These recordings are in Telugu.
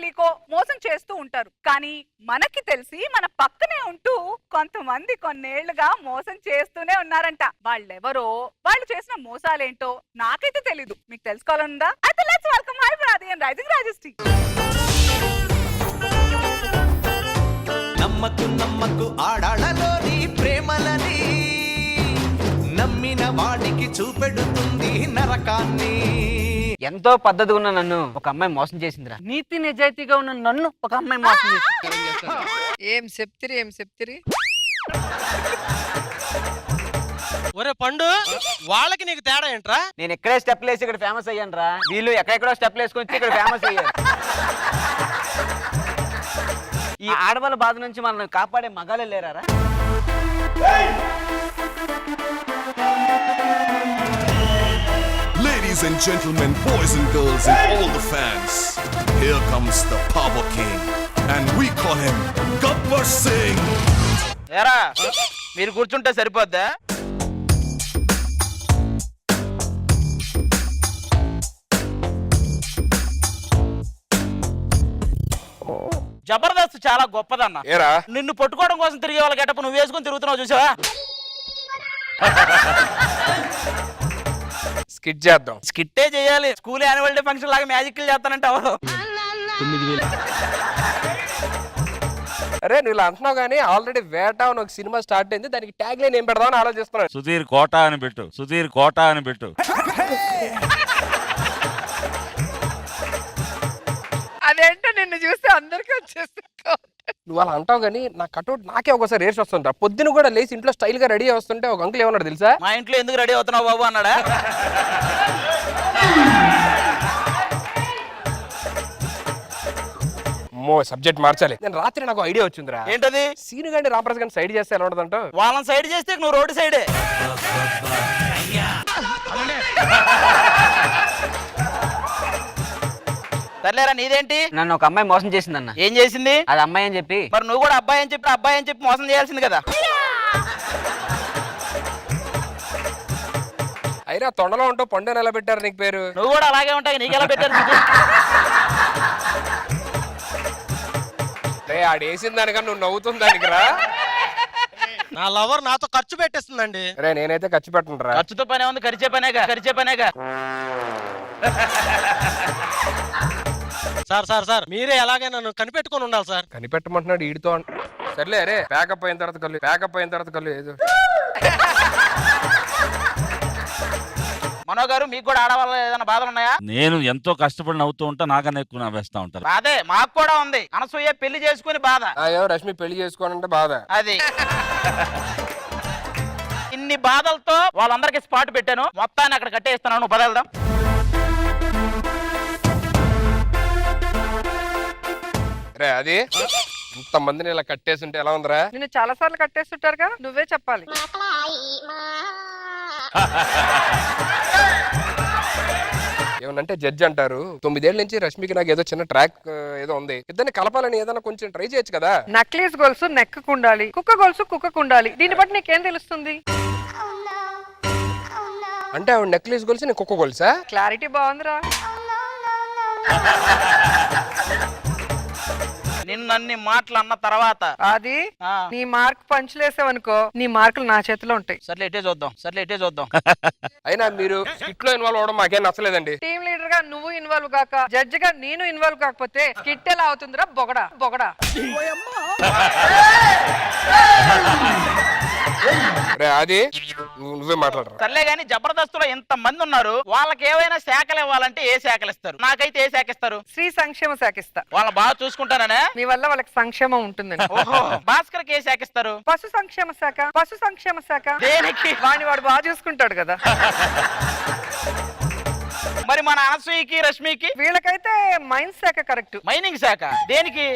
తెలియకో మోసం చేస్తూ ఉంటారు. కానీ మనకి తెలిసి మన పక్కనే ఉంటూ కొంతమంది కొన్నేళ్లుగా మోసం చేస్తూనే ఉన్నారంట. వాళ్ళెవరో, వాళ్ళు చేసిన మోసాలేంటో నాకైతే తెలీదు. మీకు తెలుసుకోవాలనుందా? అయితే let's welcome hi brother and rising Rajashree. నమ్మకు నమ్మకు ఆడాళ్ళలోని ప్రేమలని, నమ్మిన వాడికి చూపెడుతుంది నరకాన్ని. ఎంతో పద్ధతిగా ఉన్న నన్ను ఒక అమ్మాయి మోసం చేసిందిరా. నీతి నిజాయితీగా ఉన్న నన్ను ఒక అమ్మాయి మోసం చేసింది. ఏం చెప్తిరి ఒరే పండు, వాళ్ళకి నీకు తేడా ఏంట్రా? నేను ఎక్కడే స్టెప్లు వేసి ఇక్కడ ఫేమస్ అయ్యాను రా. వీళ్ళు ఎక్కడెక్కడో స్టెప్లు వేసుకొని ఇక్కడ ఫేమస్ అయ్యారు. ఈ ఆడవాళ్ళ బాధ నుంచి మనల్ని కాపాడే మగాలే లేరా? Ladies and gentlemen, boys and girls and all the fans, here comes the Power King and we call him Gabbar Singh. ఏరా మీరు కూర్చుంటే సరిపోద్దా? జబర్దస్త్ చాలా గొప్పదన్న. ఏరా నిన్ను పట్టుకోవడం కోసం తిరిగే వాళ్ళ గెటప్ నువ్వు వేసుకుని తిరుగుతున్నావు చూసావా? స్కిట్ చేద్దాం. స్కిట్టే చేయాలి. స్కూల్ యాన్యువల్ డే ఫంక్షన్ లాగా మ్యాజిక్లు చేస్తానంటే అవదు. 9,000. అరే నువ్వు ఇలా అంటున్నావు కానీ ఆల్రెడీ వేట అని ఒక సినిమా స్టార్ట్ అయింది. దానికి ట్యాగ్ లైన్ ఏం పెడదామని ఆలోచిస్తున్నాను. సుధీర్ కోట అని పెట్టు, సుధీర్ కోట అని పెట్టు. అదేంటో నిన్ను చూస్తే అందరికీ వచ్చేస్తుంది. నువ్వు అలా అంటావు కానీ నా కటౌట్ నాకే ఒకసారి రేస్ వస్తుంటా. పొద్దున కూడా లేచి ఇంట్లో స్టైల్ గా రెడీ వస్తుంటే ఒక అంకుల్ ఏమన్నాడు తెలుసా? మా ఇంట్లో ఎందుకు రెడీ అవుతున్నావు బాబు అన్నాడా? సబ్జెక్ట్ మార్చాలి. నేను రాత్రి నాకు ఐడియా వచ్చిందిరా. ఏంటది? సీను గాని రామరాజు గాని సైడ్ చేస్తే ఎలా ఉంటదంటో. వాళ్ళని సైడ్ చేస్తే నువ్వు రోడ్డు సైడే. సర్లేరా, నీదేంటి? నన్ను ఒక అమ్మాయి మోసం చేసిందన్న. ఏం చేసింది? అది అమ్మాయి అని చెప్పి. మరి నువ్వు కూడా అబ్బాయి అని చెప్పి మోసం చేయాల్సింది కదా. అయినా తొండలో ఉంటావు, పండు ఎలా పెట్టారు నీకు పేరు? నువ్వు కూడా అలాగే ఉంటాయి, నీకు ఎలా పెట్టారు? ఆడేసిన దానికన్నా నువ్వు నవ్వుతుంది దానికి రా. నా లవర్ నాతో ఖర్చు పెట్టేస్తుందండి. అరే నేనైతే ఖర్చు పెట్టను రా. ఖర్చుతో పనే ఉంది, ఖర్చే పనేగా. సార్ మీరే ఎలాగే నన్ను కనిపెట్టుకొని ఉండాలి సార్. కనిపెట్టమంటున్నాడు ఈడితో. సర్లే అరే ప్యాకప్ అయిన తర్వాత కళ్ళు ఏదో. మనో గారు, మీకు కూడా ఆడవాళ్ళ ఏదైనా బాధలు ఉన్నాయా? నేను ఎంతో కష్టపడి నవ్వుతూ ఉంటా, నాకన్నా ఎక్కువ నవ్వేస్తా ఉంటారు. బాధే మాకు కూడా ఉంది. అనసూయ పెళ్లి చేసుకుని బాధ. రష్మి పెళ్లి చేసుకోనంటే బాధ. అది ఇన్ని బాధలతో వాళ్ళందరికీ స్పాట్ పెట్టాను. మొత్తాన్ని అక్కడ కట్టేస్తున్నాను. బదలుదాం. రే అది ఇంతమందిని ఇలా కట్టేస్తుంటే ఎలా ఉందిరా? నిన్ను చాలా సార్లు కట్టేస్తుంటారుగా, నువ్వే చెప్పాలి. ఏమనంటే జడ్జి అంటారు 9 ఏళ్ల నుంచి రష్మికి నాకు ఏదో చిన్న ట్రాక్ ఏదో ఉంది, ఇద్దరిని కలపాలని ఏదైనా కొంచెం ట్రై చేయొచ్చు కదా. నక్లీస్ గొలుసు నెక్కు ఉండాలి, కుక్క గొలుసు కుక్కకు ఉండాలి. దీన్ని బట్టి నీకేం తెలుస్తుంది? అంటే ఆవిడ నెక్లెస్ గొలుసు నేను కుక్క గొలుసా? క్లారిటీ బాగుందిరా. నిన్నన్ని మాటలు అన్న తర్వాత అది నీ మార్క్ పంచులేసావనుకో, నీ మార్కులు నా చేతిలో ఉంటాయి. సర్లే ఇటే చూద్దాం. అయినా మీరు స్కిట్ లో ఇన్వాల్వ్ అవడం మాకేం నచ్చలేదండి. టీమ్ లీడర్ గా నువ్వు ఇన్వాల్వ్ కాక, జడ్జి గా నేను ఇన్వాల్వ్ కాకపోతే స్కిట్ ఎలా అవుతుందిరా? బొగడా. అది నువ్వే మాట్లాడరా. సర్లే గాని జబర్దస్తులో ఎంత మంది ఉన్నారు, వాళ్ళకి ఏవైనా శాఖలు ఇవ్వాలంటే ఏ శాఖలు ఇస్తారు? నాకైతే ఏ శాఖ ఇస్తారు? శ్రీ సంక్షేమ శాఖ ఇస్తా. వాళ్ళని బాగా చూసుకుంటాననే. నీ వల్ల వాళ్ళకి సంక్షేమం ఉంటుందని. భాస్కర్ కి ఏ శాఖ ఇస్తారు? పశు సంక్షేమ శాఖ. దేనికి? వాడు బాగా చూసుకుంటాడు కదా. మరి మన అనసూయకి రష్మికి వీళ్ళకైతే మైన్స్ శాఖ కరెక్ట్. మైనింగ్ శాఖ దేనికి?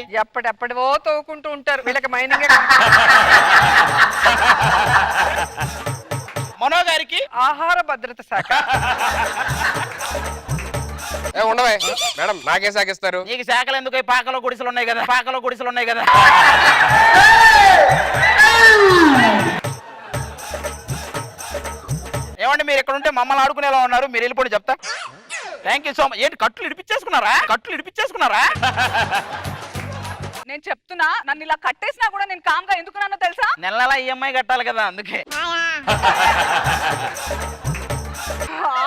ఎప్పటివో తోకుంటూ ఉంటారు, వీళ్ళకి మైనింగ్. మనో గారికి ఆహార భద్రత శాఖ. ఉండవే మేడం, నాకే శాఖ ఇస్తారు? నీకు శాఖలు ఎందుకు? పాకలో గుడిసెలు ఉన్నాయి కదా. ఏమండి, మీరు ఇక్కడ ఉంటే మమ్మల్ని ఆడుకునేలా ఉన్నారు, మీరు వెళ్ళిపోండి చెప్తా. Thank you so much. ఏంటి కట్లు ఇడిపించేసుకున్నారా? కట్లు ఇడిపించేసుకున్నారా? నేను చెప్తున్నా, నన్ను ఇలా కట్టేసినా కూడా నేను కామ్గా ఎందుకున్నానో తెలుసా? నెల నెల ఈఎంఐ కట్టాలి కదా, అందుకే.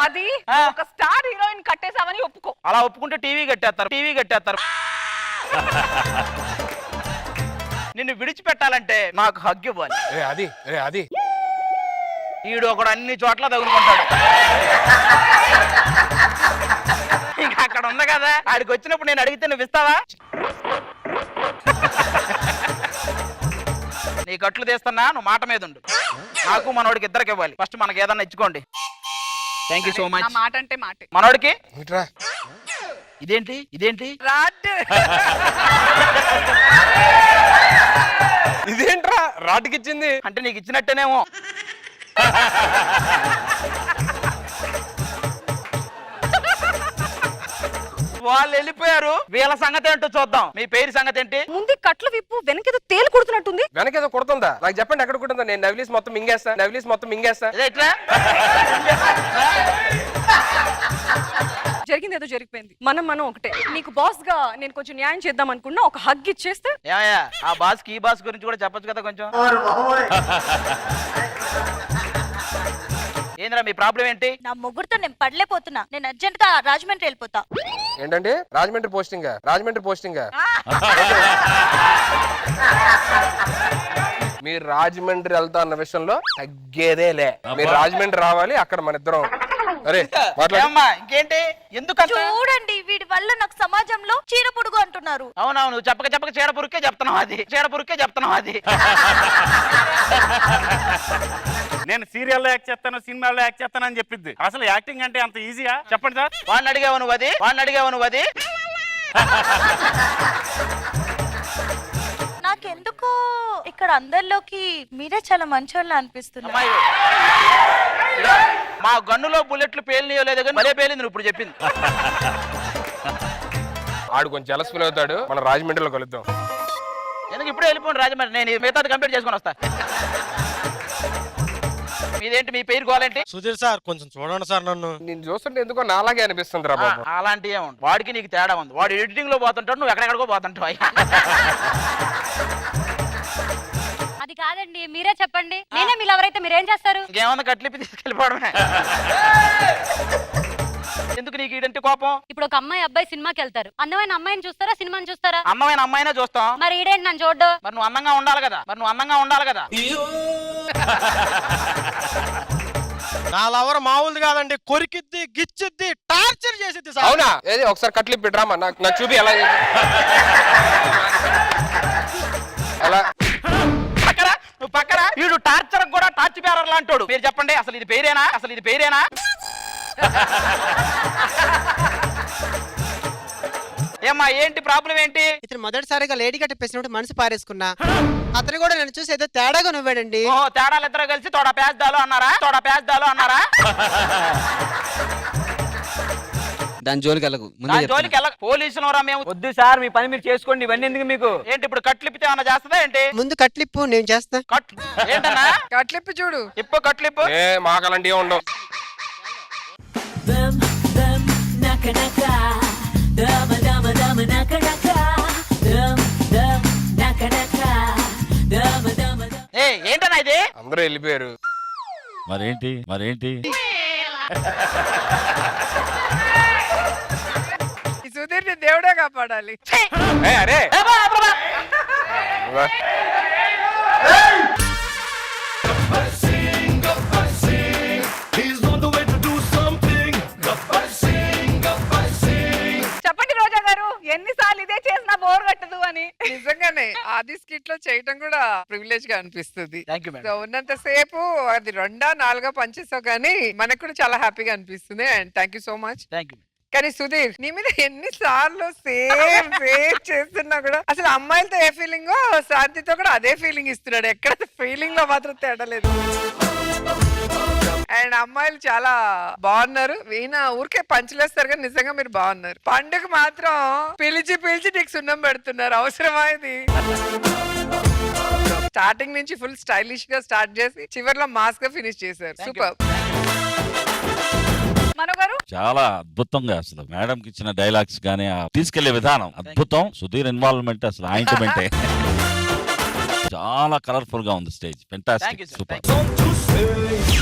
అది ఒక స్టార్ హీరోయిన్ కట్టేసావని ఒప్పుకో. అలా ఒప్పుకుంటే టీవీ కట్టేస్తారు. నిన్ను విడిచిపెట్టాలంటే నాకు హగ్ ఇవ్వాలి. అది ఈడు ఒకడు అన్ని చోట్ల తగులుకుంటాడు. ఇంకా అక్కడ ఉంది కదా, ఆడికి వచ్చినప్పుడు నేను అడిగితే నువ్వు ఇస్తావా? నీ కట్లు తీస్తున్నా, నువ్వు మాట మీద ఉండు. నాకు మనోడికి ఇద్దరికి ఇవ్వాలి. ఫస్ట్ మనకి ఏదన్నా ఇచ్చుకోండి. Thank you so much. నా మాట అంటే మాట. మనోడికి ఇట్రా. ఇదేంటి రాడ్. ఇదేంట్రా రాటికిచ్చింది? అంటే నీకు ఇచ్చినట్టేనేమో. వాళ్ళు వెళ్ళిపోయారు, వీళ్ళ సంగతి ఏంటో చూద్దాం. మీ పేరు సంగతి ఏంటి? ముందు కట్లు విప్పు, వెనకేదో తేలు కుడుతున్నట్టుంది. వెనకేదో కుడుతుందా? నాకు చెప్పండి ఎక్కడ కుడుతుందా? నేను నవిలీస్ మొత్తం మింగేస్తా. ఇదే ఇట్లా జరిగింది ఏదో జరిగిపోయింది. మనం ఒకటే. నీకు బాస్ గా నేను కొంచెం న్యాయం చేద్దాం అనుకున్నా, ఒక హగ్ ఇచ్చేస్తే. ఏమయ్యా, ఆ బాస్ కి ఈ బాస్ గురించి కూడా చెప్పొచ్చు కదా కొంచెం. ఏంద్రా మీ ప్రాబ్లం ఏంటి? నా ముగ్గురుతో నేను పడలేకపోతున్నా. నేను అర్జెంట్ గా రాజమండ్రి వెళ్ళిపోతా. ఏంటంటే రాజమండ్రి పోస్టింగ్ మీరు రాజమండ్రి వెళ్తా అన్న విషయంలో తగ్గేదేలే. మీరు రాజమండ్రి రావాలి, అక్కడ మన ఇద్దరం. అరే ఏమ్మా, ఇంకేంటి? ఎందుకంత? చూడండి, వీడి వల్ల నాకు సమాజంలో చీర పొడుగు అంటున్నారు. అవునవును, చెప్పక చీడపురుకే చెప్తున్నావు అది. నేను సీరియల్లో యాక్ట్ చేస్తాను, సినిమాల్లో యాక్ట్ చేస్తాను అని చెప్పింది. అసలు యాక్టింగ్ అంటే అంత ఈజీయా చెప్పండి సార్? వాడిని అడిగావు నువ్వు అది. నాకెందుకో ఇక్కడ అందరిలోకి మీరే చాలా మంచోళ్ళ అనిపిస్తున్నారు. అమ్మాయి, మా గన్నులో బుల్లెట్లు పేలినయో లేదో కానీ భలే పేలింది నువ్వు ఇప్పుడు చెప్పింది. ఆడు కొంచెం జలస్ ఫీల్ అవుతాడు. మనం రాజమండ్రిలో కలుద్దాం. ఎందుకు ఇప్పుడే వెళ్ళిపోండి రాజమండ్రి, నేను మిగతాది కంప్లీట్ చేసుకొని వస్తా. మీదేంటి, మీ పేరు గోలేంటి? సుధీర్ సార్ కొంచెం చూడండి సార్ నన్ను. నేను చూస్తుంటే ఎందుకో నాలాగే అనిపిస్తుంది రా బాబు. అలాంటి ఏముంది, వాడికి నీకు తేడా ఉంది. వాడు ఎడిటింగ్ లో పోతుంటాడు, నువ్వు ఎక్కడెక్కడికో పోతుంటావు. అది కాదండి, మీరే చెప్పండి. నేనే మీరు ఎవరైతే మీరేం చేస్తారు? ఇంకేమన్నా కట్లిప్పి తీసుకెళ్ళిపోవడమే. ఎందుకు నీకు ఇదంటే కోపం? ఇప్పుడు ఒక అమ్మాయి అబ్బాయి సినిమాకి వెళ్తారు. అందమైన అమ్మాయిని చూస్తారా, సినిమాని చూస్తారా? అందమైన అమ్మాయినే చూస్తాం. మరి ఈడేంటి నన్ను చూడ్డు? మరి నువ్వు అందంగా ఉండాలి కదా. నా లవర్ మామూలు కాదండి, కొరికిద్ది, గిచ్చిద్ది, టార్చర్ చేసిద్ది సార్. అవునా? ఏది ఒకసారి కట్లిప్పి డ్రామా నాకు చూపి ఎలా నువ్వు పక్కరా. వీడు టార్చర్ కూడా టార్చ్ బేరర్ లాంటోడు. మీరు చెప్పండి, అసలు ఇది పేరేనా? ఏమ్మా, ఏంటి ప్రాబ్లం ఏంటి? ఇతను మొదటిసారిగా లేడీ కట్టిపేసినప్పుడు మనసు పారేసుకున్నా. అతను కూడా నన్ను చూసి ఏదో తేడాగా నవ్వాడండి. ఓ, తేడాలు ఇద్దరు కలిసి తోడ పేద్దాలు అన్నారా? దాని జోలికి వెళ్ళకు. జోలికి వెళ్ళక. పోలీసులు రా మేము. వద్దు సార్, మీ పని మీరు చేసుకోండి. ఇవన్నీ ఎందుకు మీకు? ఏంటి ఇప్పుడు కట్లిప్పితే ఏమన్నా చేస్తుందా ఏంటి? ముందు కట్లిప్పు, నేను చేస్తా. ఏంటన్నా? కట్లిప్పు చూడు. కట్లిప్పు. మాకు అలాంటివి ఉండవు. ఏంటన్నా ఇది? అందరూ వెళ్ళిపోయారు. మరేంటి ఈ సుధీర్ ని దేవుడే కాపాడాలి. అరే చెప్పండి రోజా గారు, ఎన్నిసార్లు ఇదే చేసినా బోర్ కట్టదు అని. నిజంగానే ఆది స్కిట్ లో చేయటం కూడా ప్రివిలేజ్ గా అనిపిస్తుంది. Thank you madam. సో ఉన్నంత సేపు అది 2 4 పనిచేసావు కానీ మనకు కూడా చాలా హ్యాపీగా అనిపిస్తుంది. And thank you so much. Thank you. కానీ సుధీర్, నీ మీద ఎన్నిసార్లు సేమ్ చేస్తున్నా కూడా అసలు అమ్మాయిలతో ఏ ఫీలింగ్ శాంతితో కూడా అదే ఫీలింగ్ ఇస్తున్నాడు. ఎక్కడ ఫీలింగ్ లో మాత్రం తేడలేదు. అండ్ అమ్మాయిలు చాలా బాగున్నారు. ఈయన ఊరికే పంచులేస్తారు కానీ నిజంగా మీరు బాగున్నారు. పండుగ మాత్రం పిలిచి నీకు సున్నం పెడుతున్నారు. అవసరమా ఇది? స్టార్టింగ్ నుంచి ఫుల్ స్టైలిష్ గా స్టార్ట్ చేసి చివర్లో మాస్ గా ఫినిష్ చేశారు. సూపర్. మనో గారు చాలా అద్భుతంగా అసలు మేడం కి ఇచ్చిన డైలాగ్స్ గానీ ఆ తీసుకెళ్లే విధానం అద్భుతం. సుధీర్ ఇన్వాల్వ్మెంట్ అసలు ఆయింట్మెంటే. చాలా కలర్ఫుల్ గా ఉంది stage. Thank you, fantastic, sir. Super.